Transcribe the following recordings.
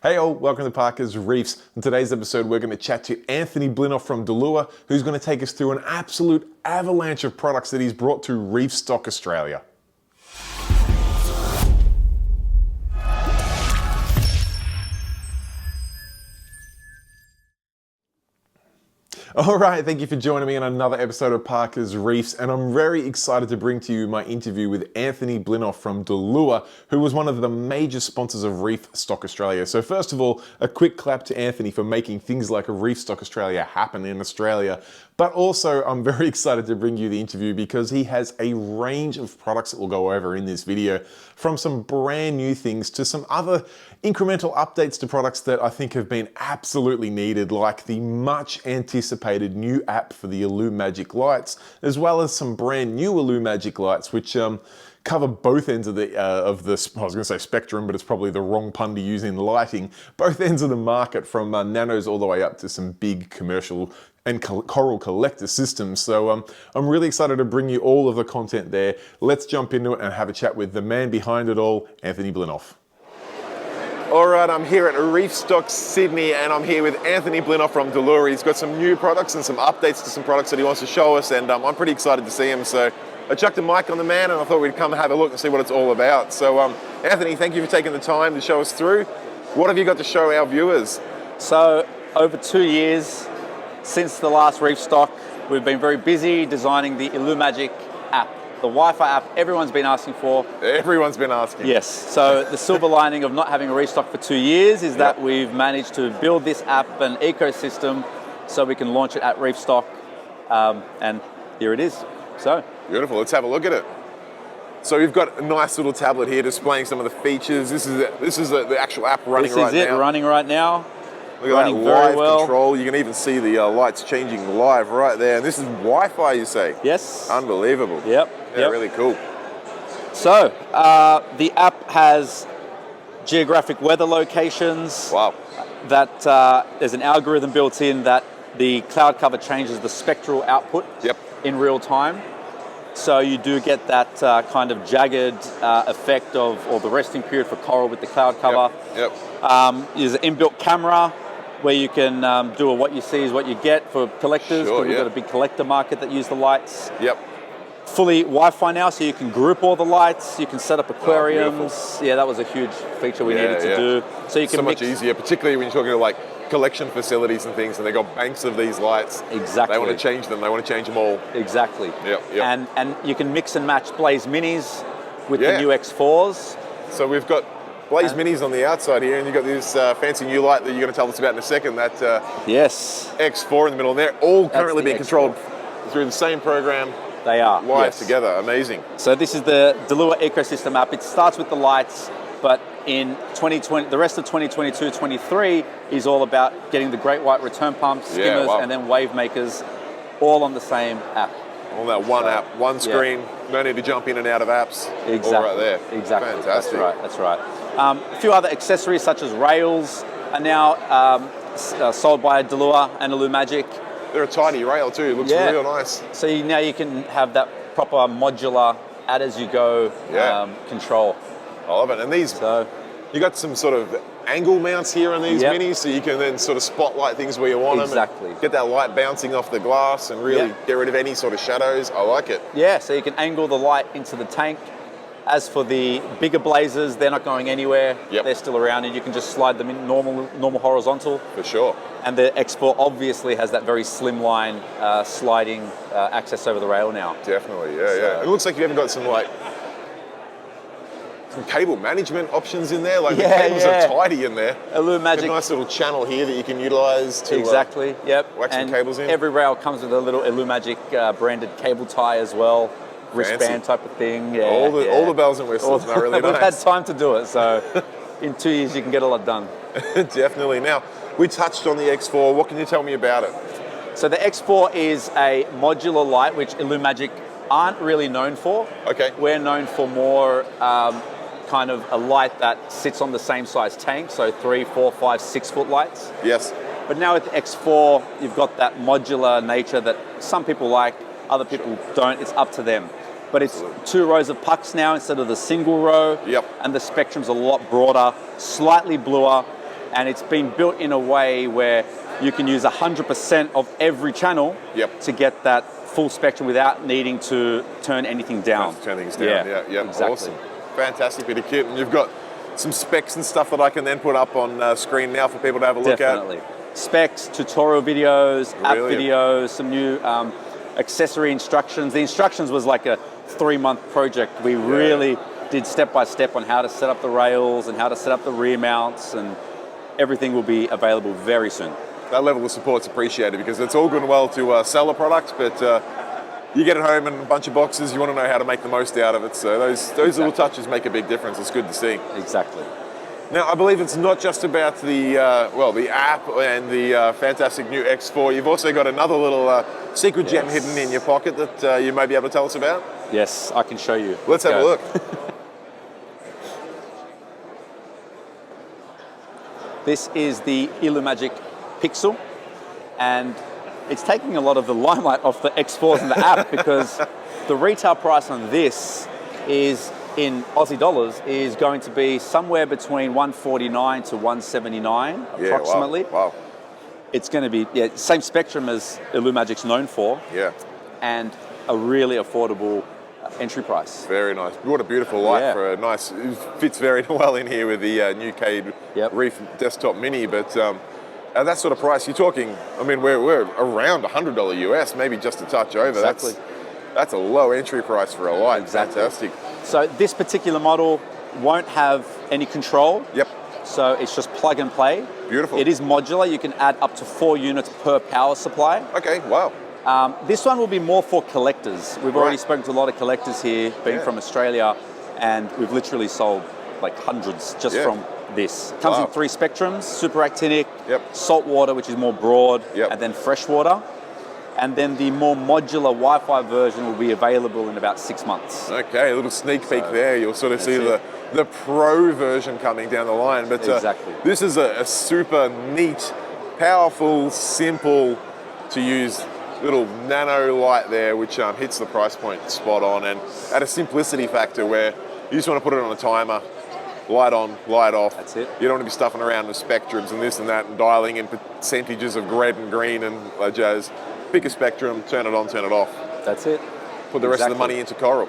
Hey all, welcome to Parker's Reefs. In today's episode, we're going to chat to Anthony Blinoff from Dalua, who's going to take us through an absolute avalanche of products that he's brought to Reef Stock Australia. All right, thank you for joining me on another episode of Parker's Reefs, and I'm very excited to bring to you my interview with Anthony Blinoff from Dalua, who was one of the major sponsors of Reef Stock Australia. So first of all, a quick clap to Anthony for making things like a Reef Stock Australia happen in Australia. But also, I'm very excited to bring you the interview because he has a range of products that we'll go over in this video, from some brand new things to some other incremental updates to products that I think have been absolutely needed, like the much anticipated new app for the IlluMagic lights, as well as some brand new IlluMagic lights, which cover both ends of the, I was going to say spectrum, but it's probably the wrong pun to use in lighting, both ends of the market, from nanos all the way up to some big commercial and coral collector systems. So I'm really excited to bring you all of the content there. Let's jump into it and have a chat with the man behind it all, Anthony Blinoff. All right, I'm here at Reef Stock Sydney, and I'm here with Anthony Blinoff from Dalua. He's got some new products and some updates to some products that he wants to show us, and I'm pretty excited to see him. So I chucked a mic on the man, and I thought we'd come and have a look and see what it's all about. So Anthony, thank you for taking the time to show us through. What have you got to show our viewers? So over 2 years since the last Reef Stock, we've been very busy designing the IlluMagic app, the Wi-Fi app everyone's been asking for. Everyone's been asking. Yes, so the silver lining of not having a Reef Stock for 2 years is that we've managed to build this app and ecosystem so we can launch it at Reef Stock, and here it is. So beautiful, let's have a look at it. So we've got a nice little tablet here displaying some of the features. This is the actual app running right now. This is it, running right now. Look at that live control. You can even see the lights changing live right there. And this is Wi-Fi, you say? Yes. Unbelievable. Yep. Yeah, really cool. So the app has geographic weather locations. Wow. That there's an algorithm built in that the cloud cover changes the spectral output in real time. So you do get that kind of jagged effect of, or the resting period for coral with the cloud cover. Yep. There's an inbuilt camera where you can do a what you see is what you get for collectors. Sure, we've got a big collector market that use the lights. Yep. Fully Wi-Fi now, so you can group all the lights. You can set up aquariums. That was a huge feature we needed to do. So you can much easier, particularly when you're talking to like collection facilities and things, and they've got banks of these lights. Exactly. They want to change them. They want to change them all. Exactly. Yep. And you can mix and match Blaze Minis with the new X4s. So we've got Blaze Minis on the outside here, and you've got this fancy new light that you're going to tell us about in a second, that X4 in the middle, and they're all currently being controlled through the same program. They are. Live together. Amazing. So this is the Dalua ecosystem app. It starts with the lights, but in 2020, the rest of 2022-23 is all about getting the great white return pumps, skimmers, and then wave makers all on the same app. All that one app, one screen, no need to jump in and out of apps. Exactly. All right there. Exactly. Fantastic. That's right. A few other accessories such as rails are now sold by Dalua and IlluMagic. They're a tiny rail too. It looks real nice. So now you can have that proper modular add-as-you-go control. I love it. And these, you got some sort of angle mounts here on these minis, so you can then sort of spotlight things where you want them. Exactly. Get that light bouncing off the glass and really get rid of any sort of shadows. I like it. Yeah, so you can angle the light into the tank. As for the bigger blazers, they're not going anywhere. They're still around, and you can just slide them in normal horizontal. For sure. And the X4 obviously has that very slimline sliding access over the rail now. Definitely, yeah. It looks like you even got some cable management options in there. Like the cables are tidy in there. IlluMagic. A nice little channel here that you can utilize to whack some cables in. Every rail comes with a little IlluMagic branded cable tie as well. Wristband type of thing. All the bells and whistles are really nice. We've had time to do it, so in 2 years you can get a lot done. Definitely. Now, we touched on the X4. What can you tell me about it? So the X4 is a modular light, which IlluMagic aren't really known for. Okay. We're known for more kind of a light that sits on the same size tank, so 3, 4, 5, 6 foot lights. Yes. But now with the X4, you've got that modular nature that some people like, other people don't. It's up to them. But it's 2 rows of pucks now instead of the single row. Yep. And the spectrum's a lot broader, slightly bluer, And it's been built in a way where you can use 100% of every channel to get that full spectrum without needing to turn anything down. Turn things down, yeah. Exactly. Awesome. Fantastic bit of kit. And you've got some specs and stuff that I can then put up on screen now for people to have a look at. Definitely. Specs, tutorial videos, app videos, some new accessory instructions. The instructions was like a 3-month project. We really did step by step on how to set up the rails and how to set up the rear mounts, and everything will be available very soon. That level of support's appreciated because it's all good and well to sell a product, but you get it home in a bunch of boxes, you want to know how to make the most out of it. So those little touches make a big difference. It's good to see. Exactly. Now, I believe it's not just about the app and the fantastic new X4. You've also got another little secret gem hidden in your pocket that you may be able to tell us about. Yes, I can show you. Let's have a look. This is the Illumagic Pixel, and it's taking a lot of the limelight off the X4s and the app because the retail price on this is, in Aussie dollars, is going to be somewhere between $149 to $179 approximately. Wow. It's going to be same spectrum as Illumagic's known for. Yeah. And a really affordable entry price. Very nice. What a beautiful light for a nice. It fits very well in here with the new Cade Reef Desktop Mini, but. At that sort of price, you're talking, I mean, we're around $100 US, maybe just a touch over. Exactly. That's a low entry price for a light. Exactly. Fantastic. So this particular model won't have any control. Yep. So it's just plug and play. Beautiful. It is modular. You can add up to 4 units per power supply. Okay, wow. This one will be more for collectors. We've already spoken to a lot of collectors here, being from Australia, and we've literally sold like hundreds just from this. It comes in 3 spectrums: superactinic, saltwater, which is more broad, and then freshwater. And then the more modular Wi-Fi version will be available in about 6 months. Okay, a little sneak peek there. You'll sort of see the pro version coming down the line. But this is a super neat, powerful, simple to use little nano light there, which hits the price point spot on, and at a simplicity factor where you just want to put it on a timer. Light on, light off. That's it. You don't want to be stuffing around with spectrums and this and that and dialing in percentages of red and green and jazz. Pick a spectrum, turn it on, turn it off. That's it. Put the rest of the money into coral.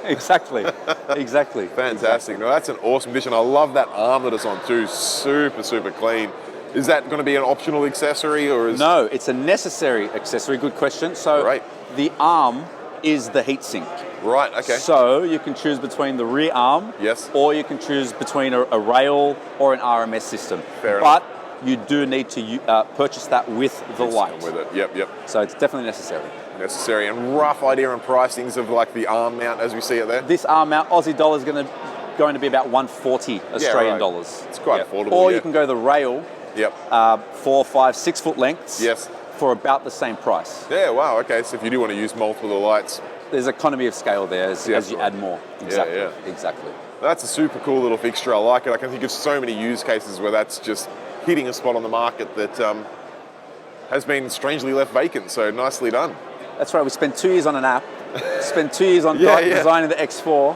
Exactly. Exactly. Fantastic. Now that's an awesome addition. I love that arm that it's on too. Super, super clean. Is that going to be an optional accessory or is... No, it's a necessary accessory. Good question. So the arm is the heatsink. Right, okay. So you can choose between the rear arm, or you can choose between a rail or an RMS system. Fair enough. But you do need to purchase that with the light. With it, yep. So it's definitely necessary. Necessary. And rough idea on pricings of like the arm mount as we see it there? This arm mount, Aussie dollar, is going to be about 140 Australian dollars. It's quite affordable. Or you can go the rail, 4, 5, 6 foot lengths. Yes. For about the same price. Yeah, wow, okay. So if you do want to use multiple of the lights. There's economy of scale there as you add more. Exactly. Exactly. That's a super cool little fixture. I like it. I can think of so many use cases where that's just hitting a spot on the market that has been strangely left vacant. So nicely done. That's right. We spent 2 years on an app, spent 2 years on designing the X4,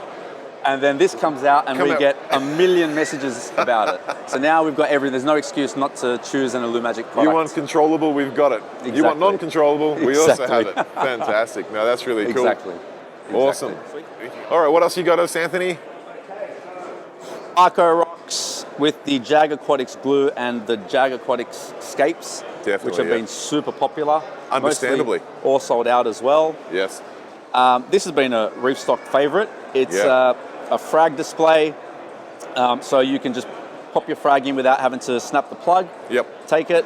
and then this comes out and we get a million messages about it. So now we've got everything. There's no excuse not to choose an Illumagic product. You want controllable, we've got it. Exactly. You want non-controllable, we also have it. Fantastic. No, that's really cool. Exactly. Awesome. All right, what else you got us, Anthony? Arco Rocks with the Jag Aquatics glue and the Jag Aquatics scapes, which have been super popular. Understandably. Mostly all sold out as well. Yes. This has been a Reef stock favorite. It's a frag display, so you can just pop your frag in without having to snap the plug. Yep. Take it.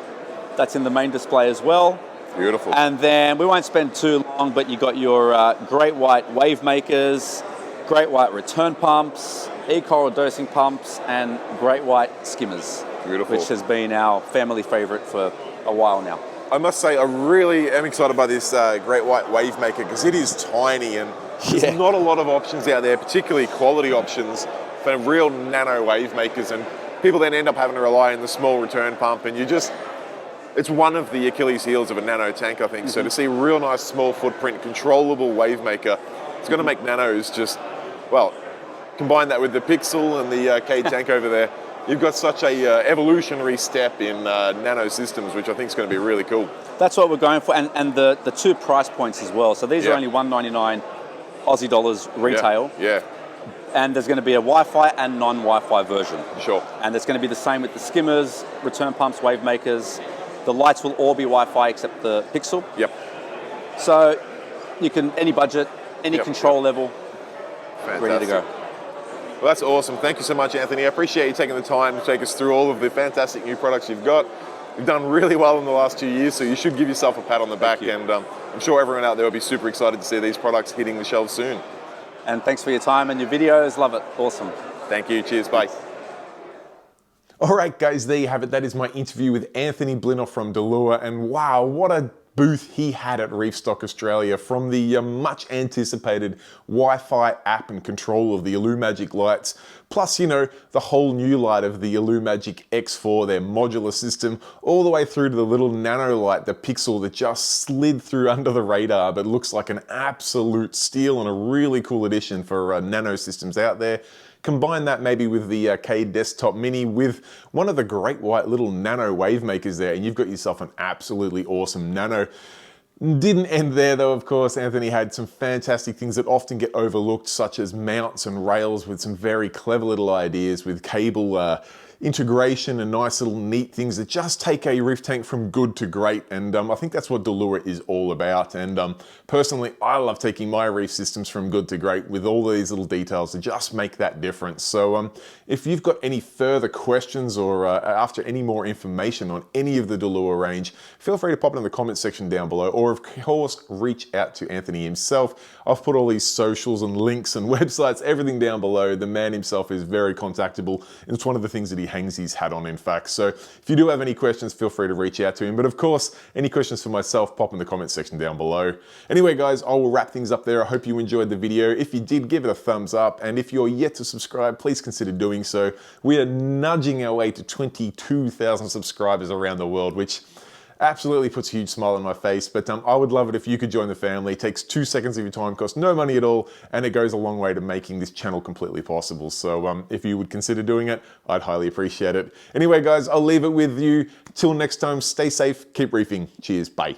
That's in the main display as well. Beautiful. And then we won't spend too long, but you got your great white wave makers, great white return pumps, e-coral dosing pumps, and great white skimmers. Beautiful. Which has been our family favorite for a while now. I must say, I really am excited by this great white wave maker because it is tiny and there's not a lot of options out there, particularly quality options for real nano wave makers, and people then end up having to rely on the small return pump, and it's one of the Achilles heels of a nano tank, I think. So to see a real nice small footprint, controllable wave maker, it's going to make nanos just, well, combine that with the Pixel and the Cade tank over there, you've got such a evolutionary step in nano systems, which I think is going to be really cool. That's what we're going for, and the two price points as well. So these are Yeah. only $199 Aussie dollars retail. Yeah. And there's going to be a Wi-Fi and non-Wi-Fi version. Sure. And it's going to be the same with the skimmers, return pumps, wave makers. The lights will all be Wi-Fi except the Pixel. Yep. So you can, any budget, any Yep. control level, Fantastic. ready to go. Well, that's awesome. Thank you so much, Anthony. I appreciate you taking the time to take us through all of the fantastic new products you've got. You've done really well in the last 2 years, so you should give yourself a pat on the back. And I'm sure everyone out there will be super excited to see these products hitting the shelves soon. And thanks for your time and your videos. Love it. Awesome. Thank you. Cheers. Bye. All right, guys, there you have it. That is my interview with Anthony Blinoff from Dalua. And wow, what a booth he had at Reef Stock Australia, from the much anticipated Wi-Fi app and control of the IlluMagic lights, plus, you know, the whole new light of the IlluMagic X4, their modular system, all the way through to the little nano light, the Pixel, that just slid through under the radar but looks like an absolute steal and a really cool addition for nano systems out there. Combine that maybe with the K Desktop Mini with one of the great white little nano wave makers there, and you've got yourself an absolutely awesome nano. Didn't end there though, of course. Anthony had some fantastic things that often get overlooked, such as mounts and rails, with some very clever little ideas with cable integration and nice little neat things that just take a reef tank from good to great. And I think that's what Dalua is all about. And personally, I love taking my reef systems from good to great with all these little details to just make that difference. So if you've got any further questions or after any more information on any of the Dalua range, feel free to pop it in the comments section down below, or of course, reach out to Anthony himself. I've put all these socials and links and websites, everything down below. The man himself is very contactable. It's one of the things that he hangs his hat on, in fact. So if you do have any questions, feel free to reach out to him. But of course, any questions for myself, pop in the comments section down below. Anyway, guys, I will wrap things up there. I hope you enjoyed the video. If you did, give it a thumbs up. And if you're yet to subscribe, please consider doing so. We are nudging our way to 22,000 subscribers around the world, which absolutely puts a huge smile on my face. But I would love it if you could join the family. It takes 2 seconds of your time, costs no money at all, and it goes a long way to making this channel completely possible. So if you would consider doing it, I'd highly appreciate it. Anyway, guys, I'll leave it with you. Till next time, stay safe, keep reefing. Cheers, bye.